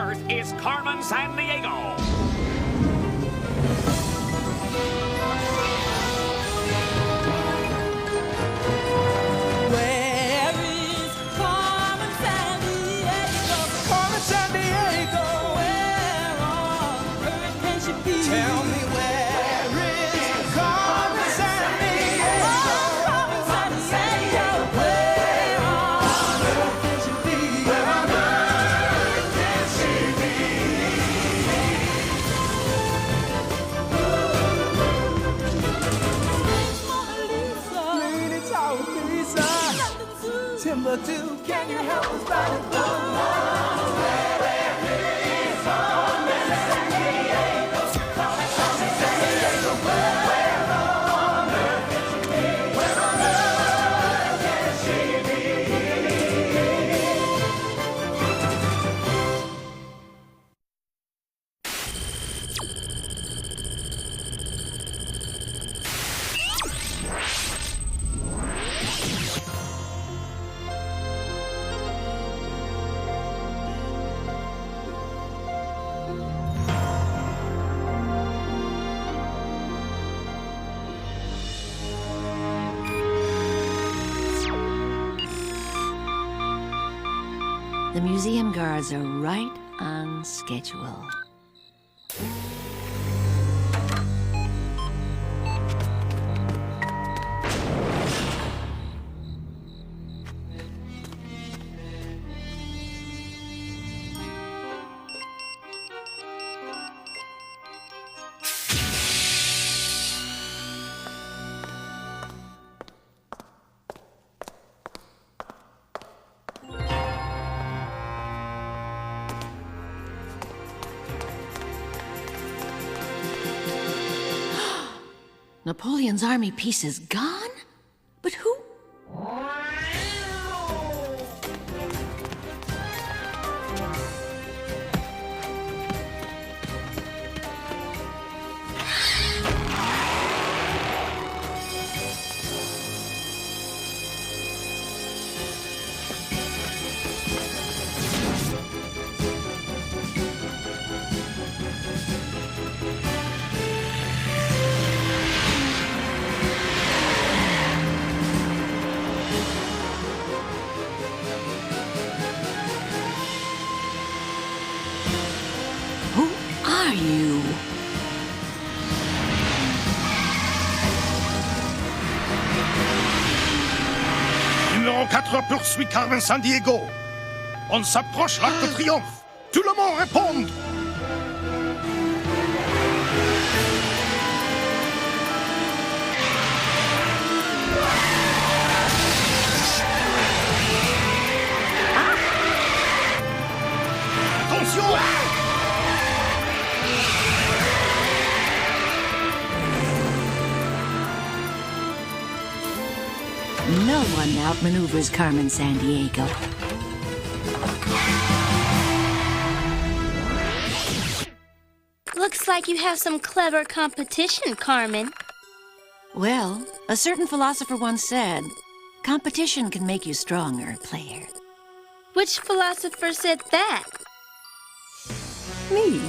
Earth Is Carmen Sandiego. Where is Carmen Sandiego? Carmen Sandiego. Where on earth can she be? Tell me where is Carmen Sandiego? Carmen Sandiego. Where on earth can she be? Where on earth can she be? Lady Tower Lisa. Timbuktu, can you help us find a blue? The museum guards are right on schedule. Napoleon's army piece is gone? But who? Who are you? Numéro 4 poursuit Carmen Sandiego. On s'approche l'Arc de Triomphe. Tout le monde répond. Attention! No one outmaneuvers Carmen Sandiego. Looks like you have some clever competition, Carmen. Well, a certain philosopher once said, competition can make you stronger, player. Which philosopher said that? Me.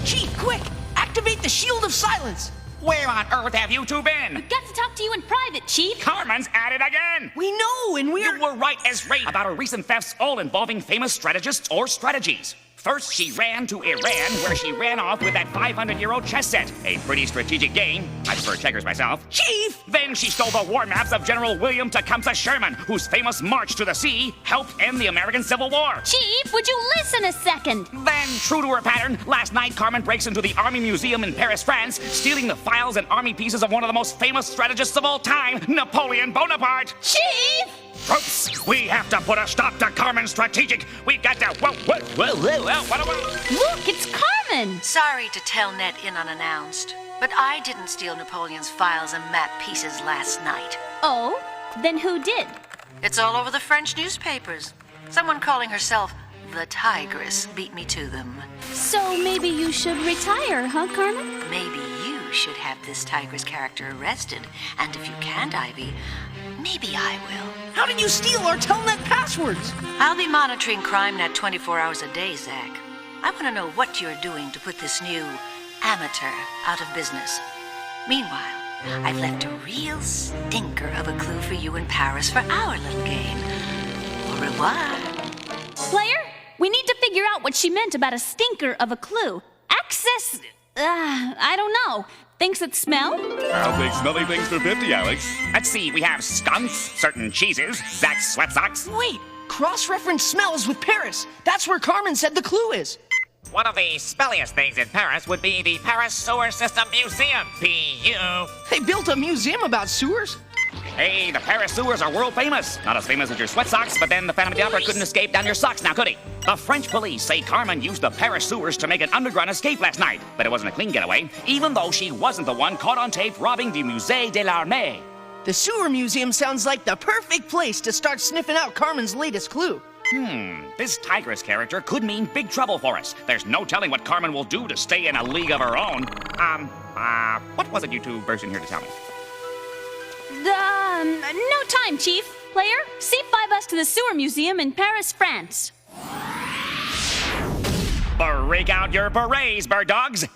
Chief, quick! Activate the Shield of Silence! Where on earth have you two been? Got to talk to you in private, Chief. Carmen's at it again! We know, and You were right as rain about her recent thefts, all involving famous strategists or strategies. First, she ran to Iran, where she ran off with that 500-year-old chess set. A pretty strategic game. I prefer checkers myself. Chief! Then she stole the war maps of General William Tecumseh Sherman, whose famous march to the sea helped end the American Civil War. Chief, would you listen a second? Then, true to her pattern, last night Carmen breaks into the Army Museum in Paris, France, stealing the files and army pieces of one of the most famous strategists of all time, Napoleon Bonaparte. Chief! Troops, we have to put a stop to Carmen's strategic. We've got to... Whoa. Look, it's Carmen! Sorry to tell Ned in unannounced, but I didn't steal Napoleon's files and map pieces last night. Oh? Then who did? It's all over the French newspapers. Someone calling herself the Tigress beat me to them. So maybe you should retire, huh, Carmen? Maybe you should have this Tigress character arrested. And if you can't, Ivy, maybe I will. How did you steal our Telnet passwords? I'll be monitoring CrimeNet 24 hours a day, Zack. I want to know what you're doing to put this new amateur out of business. Meanwhile, I've left a real stinker of a clue for you in Paris for our little game. Au revoir. Player, we need to figure out what she meant about a stinker of a clue. Access... I don't know. Things that smell? I'll take smelly things for 50, Alex. Let's see, we have skunks, certain cheeses, Zack's sweat socks. Wait, cross-reference smells with Paris. That's where Carmen said the clue is. One of the smelliest things in Paris would be the Paris Sewer System Museum, PU. They built a museum about sewers? Hey, the Paris sewers are world famous. Not as famous as your sweat socks, but then the Phantom of the Opera couldn't escape down your socks now, could he? The French police say Carmen used the Paris sewers to make an underground escape last night, but it wasn't a clean getaway, even though she wasn't the one caught on tape robbing the Musée de l'Armée. The sewer museum sounds like the perfect place to start sniffing out Carmen's latest clue. This Tigress character could mean big trouble for us. There's no telling what Carmen will do to stay in a league of her own. What was it you two burst in here to tell me? No time, Chief. Player, C5 us to the sewer museum in Paris, France. Break out your berets, bird dogs.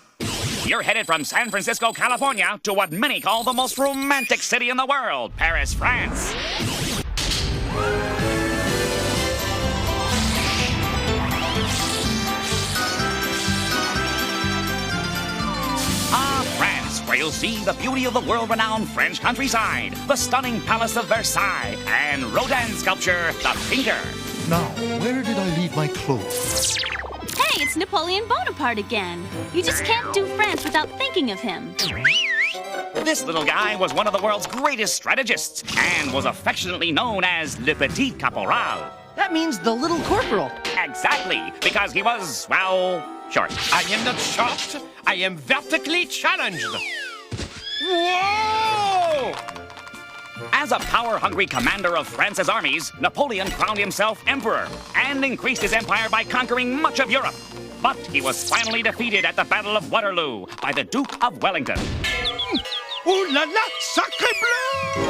You're headed from San Francisco, California, to what many call the most romantic city in the world, Paris, France. France, where you'll see the beauty of the world-renowned French countryside, the stunning Palace of Versailles, and Rodin's sculpture, The Pinker. Now, where did I leave my clothes? Hey, it's Napoleon Bonaparte again. You just can't do France without thinking of him. This little guy was one of the world's greatest strategists and was affectionately known as Le Petit Caporal. That means the little corporal. Exactly, because he was, well, short. I am not short. I am vertically challenged. Whoa! As a power-hungry commander of France's armies, Napoleon crowned himself emperor and increased his empire by conquering much of Europe. But he was finally defeated at the Battle of Waterloo by the Duke of Wellington. Ooh la la, sacré bleu!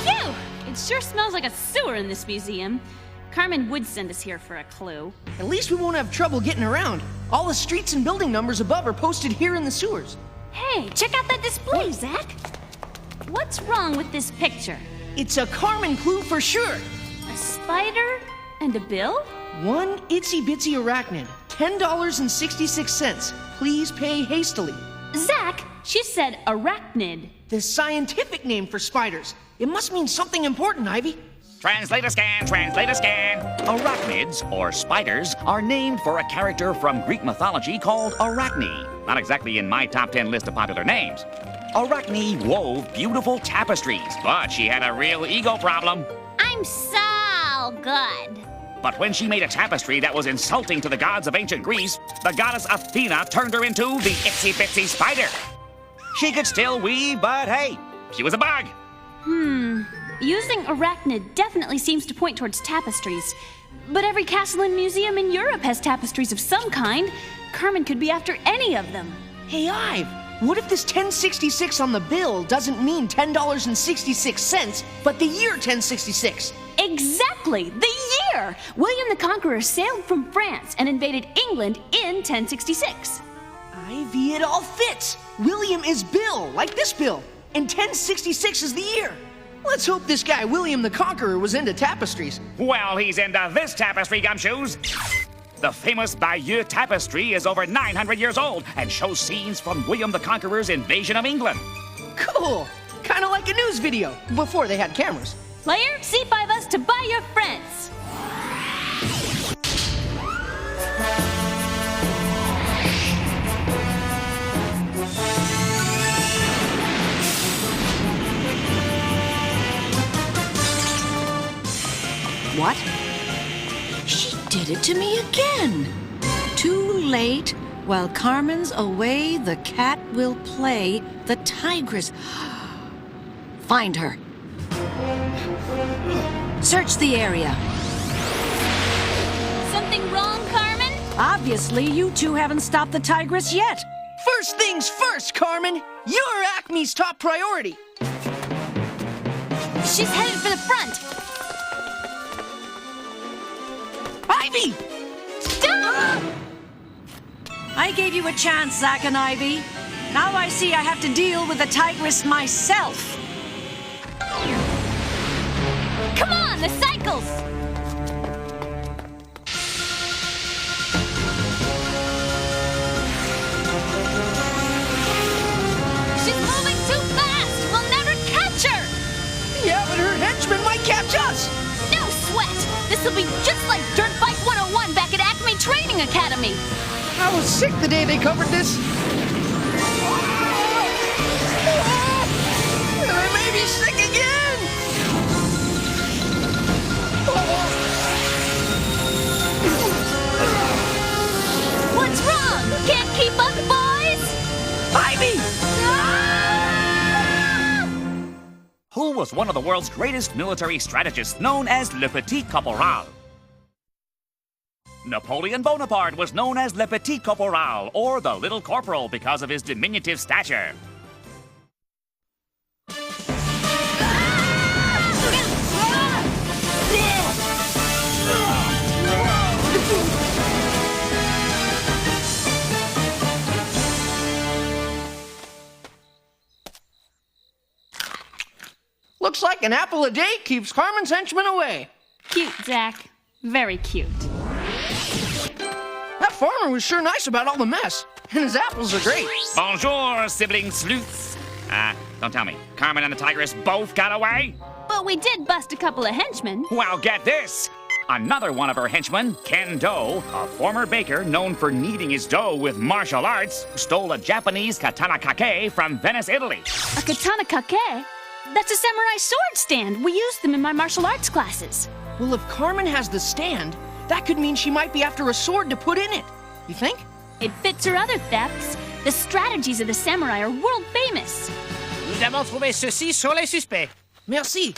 Phew! It sure smells like a sewer in this museum. Carmen would send us here for a clue. At least we won't have trouble getting around. All the streets and building numbers above are posted here in the sewers. Hey, check out that display, Zack. What's wrong with this picture? It's a Carmen clue for sure. A spider and a bill? One itsy-bitsy arachnid, $10.66. Please pay hastily. Zack, she said arachnid. The scientific name for spiders. It must mean something important, Ivy. Translator scan, translator scan. Arachnids, or spiders, are named for a character from Greek mythology called Arachne. Not exactly in my top 10 list of popular names. Arachne wove beautiful tapestries, but she had a real ego problem. I'm so good. But when she made a tapestry that was insulting to the gods of ancient Greece, the goddess Athena turned her into the itsy-bitsy spider. She could still weave, but hey, she was a bug. Using arachnid definitely seems to point towards tapestries. But every castle and museum in Europe has tapestries of some kind. Carmen could be after any of them. Hey, Ive, what if this 1066 on the bill doesn't mean $10.66, but the year 1066? Exactly, the year! William the Conqueror sailed from France and invaded England in 1066. Ivy, it all fits. William is Bill, like this bill, and 1066 is the year. Let's hope this guy, William the Conqueror, was into tapestries. Well, he's into this tapestry, gumshoes. The famous Bayeux tapestry is over 900 years old and shows scenes from William the Conqueror's invasion of England. Cool. Kind of like a news video, before they had cameras. Player, C5 us to buy your friends. What? She did it to me again. Too late, While Carmen's away, the cat will play. The Tigress. Find her. Search the area. Something wrong, Carmen? Obviously, you two haven't stopped the Tigress yet. First things first, Carmen. You're ACME's top priority. She's headed for the front. Ivy! Stop! I gave you a chance, Zack and Ivy. Now I see I have to deal with the Tigress myself. Come on, the cycles! She's moving too fast! We'll never catch her! Yeah, but her henchmen might catch us. No sweat! This'll be just like Dirt Bike 101 back at ACME Training Academy! I was sick the day they covered this. And I may be sick again. What's wrong? Can't keep up, boys? Ivy! Who was one of the world's greatest military strategists known as Le Petit Caporal? Napoleon Bonaparte was known as Le Petit Caporal, or the Little Corporal, because of his diminutive stature. Looks like an apple a day keeps Carmen's henchmen away. Cute, Zack. Very cute. That farmer was sure nice about all the mess. And his apples are great. Bonjour, sibling sleuths. Don't tell me. Carmen and the Tigress both got away? But we did bust a couple of henchmen. Well, get this. Another one of her henchmen, Ken Do, a former baker known for kneading his dough with martial arts, stole a Japanese katana kake from Venice, Italy. A katana kake? That's a samurai sword stand. We used them in my martial arts classes. Well, if Carmen has the stand, that could mean she might be after a sword to put in it. You think? It fits her other thefts. The strategies of the samurai are world famous. Nous avons trouvé ceci sur les suspects. Merci.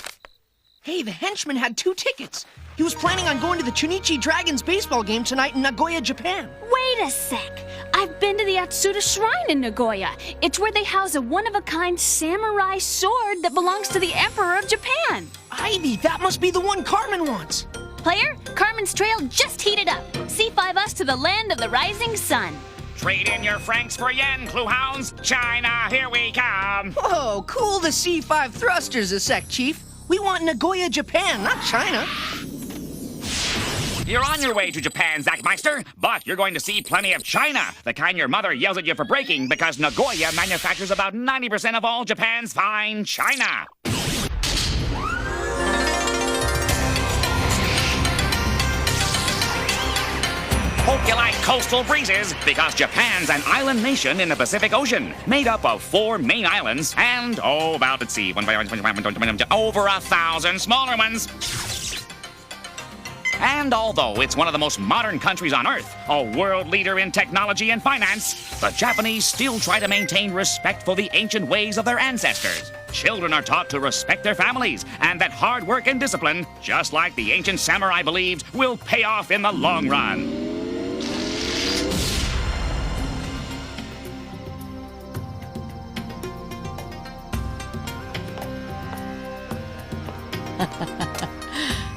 Hey, the henchman had 2 tickets. He was planning on going to the Chunichi Dragons baseball game tonight in Nagoya, Japan. Wait a sec. I've been to the Atsuta Shrine in Nagoya. It's where they house a one-of-a-kind samurai sword that belongs to the Emperor of Japan. Ivy, that must be the one Carmen wants. Player, Carmen's trail just heated up. C5 us to the land of the rising sun. Trade in your francs for yen, clue hounds. China, here we come. Whoa, cool the C5 thrusters a sec, Chief. We want Nagoya, Japan, not China. You're on your way to Japan, Zackmeister, but you're going to see plenty of China, the kind your mother yells at you for breaking because Nagoya manufactures about 90% of all Japan's fine china. Hope you like coastal breezes, because Japan's an island nation in the Pacific Ocean, made up of 4 main islands and, over 1,000 smaller ones. And although it's one of the most modern countries on Earth, a world leader in technology and finance, the Japanese still try to maintain respect for the ancient ways of their ancestors. Children are taught to respect their families, and that hard work and discipline, just like the ancient samurai believed, will pay off in the long run.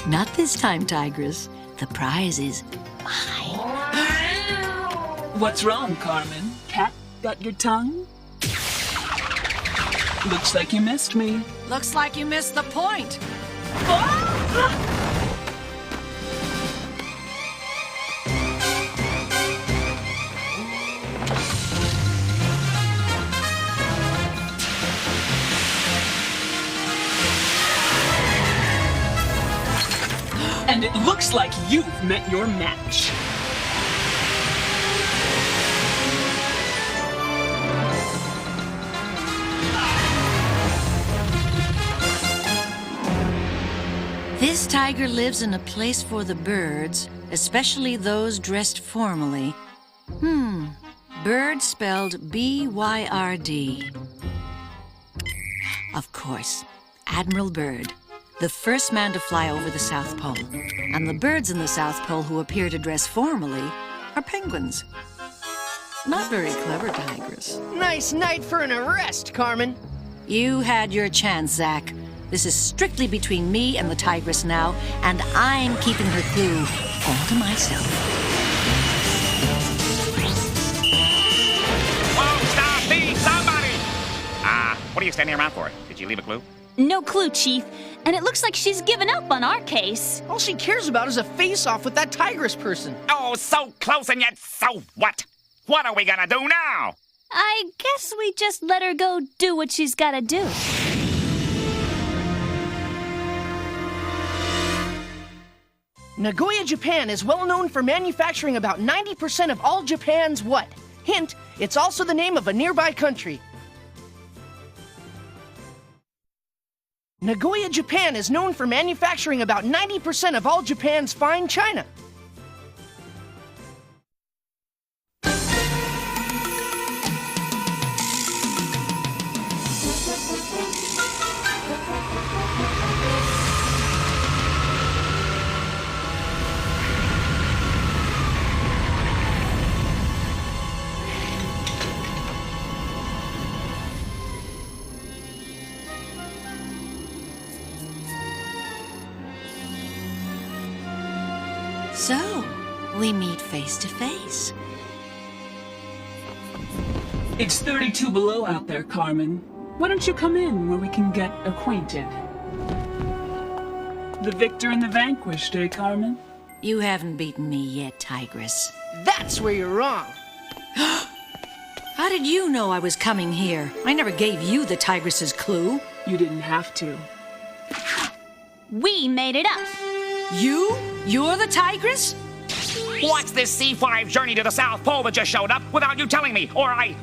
Not this time, Tigress. The prize is mine. What's wrong, Carmen? Cat got your tongue? Looks like you missed me. Looks like you missed the point. And it looks like you've met your match. This tiger lives in a place for the birds, especially those dressed formally. Bird spelled B-Y-R-D. Of course, Admiral Byrd, the first man to fly over the South Pole. And the birds in the South Pole who appear to dress formally are penguins. Not very clever, Tigress. Nice night for an arrest, Carmen. You had your chance, Zack. This is strictly between me and the Tigress now, and I'm keeping her clue all to myself. Whoa, stop, thief, somebody! What are you standing around for? Did you leave a clue? No clue, Chief. And it looks like she's given up on our case. All she cares about is a face-off with that Tigress person. Oh, so close and yet so what? What are we gonna do now? I guess we just let her go do what she's gotta do. Nagoya, Japan is well known for manufacturing about 90% of all Japan's what? Hint, it's also the name of a nearby country. Nagoya, Japan is known for manufacturing about 90% of all Japan's fine china. So, we meet face to face. It's 32 below out there, Carmen. Why don't you come in where we can get acquainted? The victor and the vanquished, eh, Carmen? You haven't beaten me yet, Tigress. That's where you're wrong. How did you know I was coming here? I never gave you the Tigress's clue. You didn't have to. We made it up. You? You're the Tigress? What's this C5 journey to the South Pole that just showed up without you telling me? Why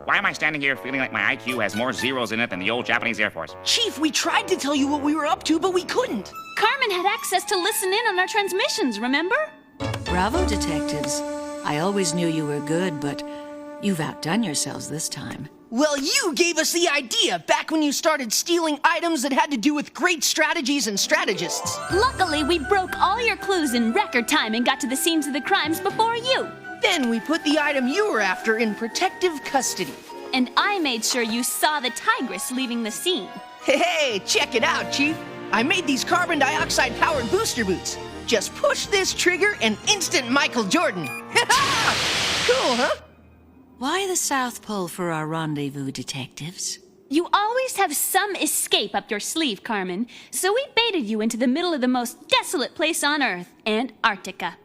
am I standing here feeling like my IQ has more zeros in it than the old Japanese Air Force? Chief, we tried to tell you what we were up to, but we couldn't. Carmen had access to listen in on our transmissions, remember? Bravo, detectives. I always knew you were good, but you've outdone yourselves this time. Well, you gave us the idea back when you started stealing items that had to do with great strategies and strategists. Luckily, we broke all your clues in record time and got to the scenes of the crimes before you. Then we put the item you were after in protective custody. And I made sure you saw the Tigress leaving the scene. Hey, check it out, Chief. I made these carbon dioxide-powered booster boots. Just push this trigger and instant Michael Jordan. Cool, huh? Why the South Pole for our rendezvous, detectives? You always have some escape up your sleeve, Carmen, so we baited you into the middle of the most desolate place on Earth, Antarctica.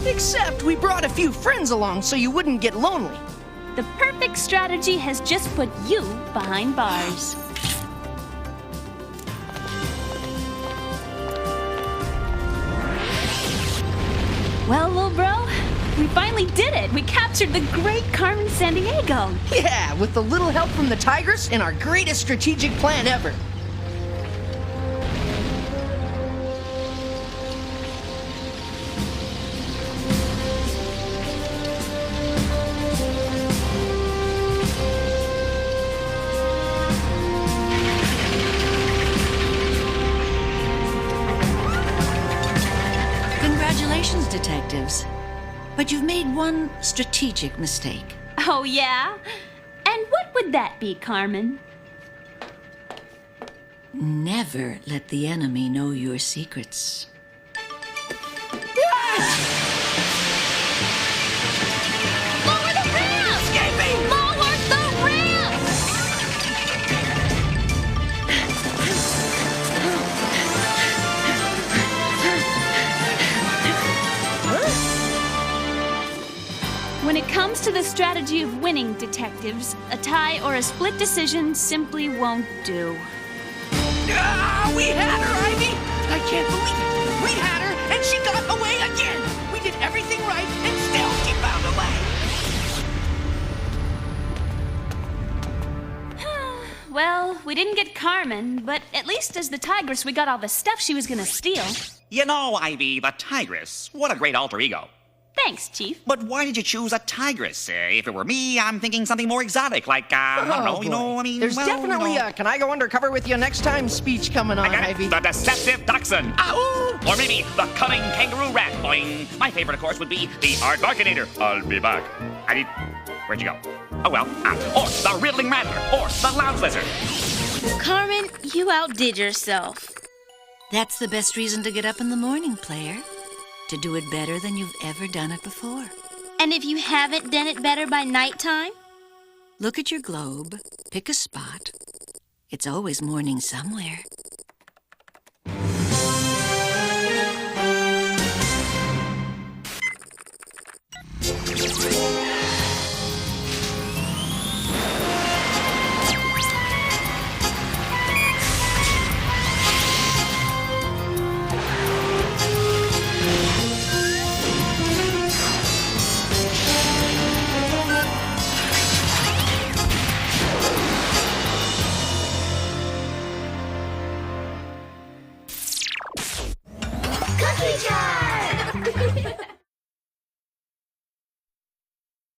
Except we brought a few friends along so you wouldn't get lonely. The perfect strategy has just put you behind bars. Well, little bro, we finally did it. We captured the great Carmen Sandiego. Yeah, with a little help from the Tigress and our greatest strategic plan ever. Congratulations, detectives. But you've made one strategic mistake. Oh, yeah? And what would that be, Carmen? Never let the enemy know your secrets. Lower the ramp! Escaping! Lower the ramp! When it comes to the strategy of winning, detectives, a tie or a split decision simply won't do. Ah, we had her, Ivy! I can't believe it! We had her, and she got away again! We did everything right, and still she found a way! Well, we we didn't get Carmen, but at least as the Tigress, we got all the stuff she was gonna steal. You know, Ivy, the Tigress, what a great alter ego. Thanks, Chief. But why did you choose a tigress? If it were me, I'm thinking something more exotic, like, I don't know, boy. you know, I mean, There's well, definitely you know. a "Can I go undercover with you next time" speech coming on, I got Ivy. it. The deceptive dachshund. Ow! Or maybe the cunning kangaroo rat. Boing. My favorite, of course, would be the Arbarkinator. I'll be back. Where'd you go? Oh, well. Or the riddling rattler. Or the lounge lizard. Carmen, you outdid yourself. That's the best reason to get up in the morning, player. To do it better than you've ever done it before. And if you haven't done it better by nighttime? Look at your globe, pick a spot. It's always morning somewhere.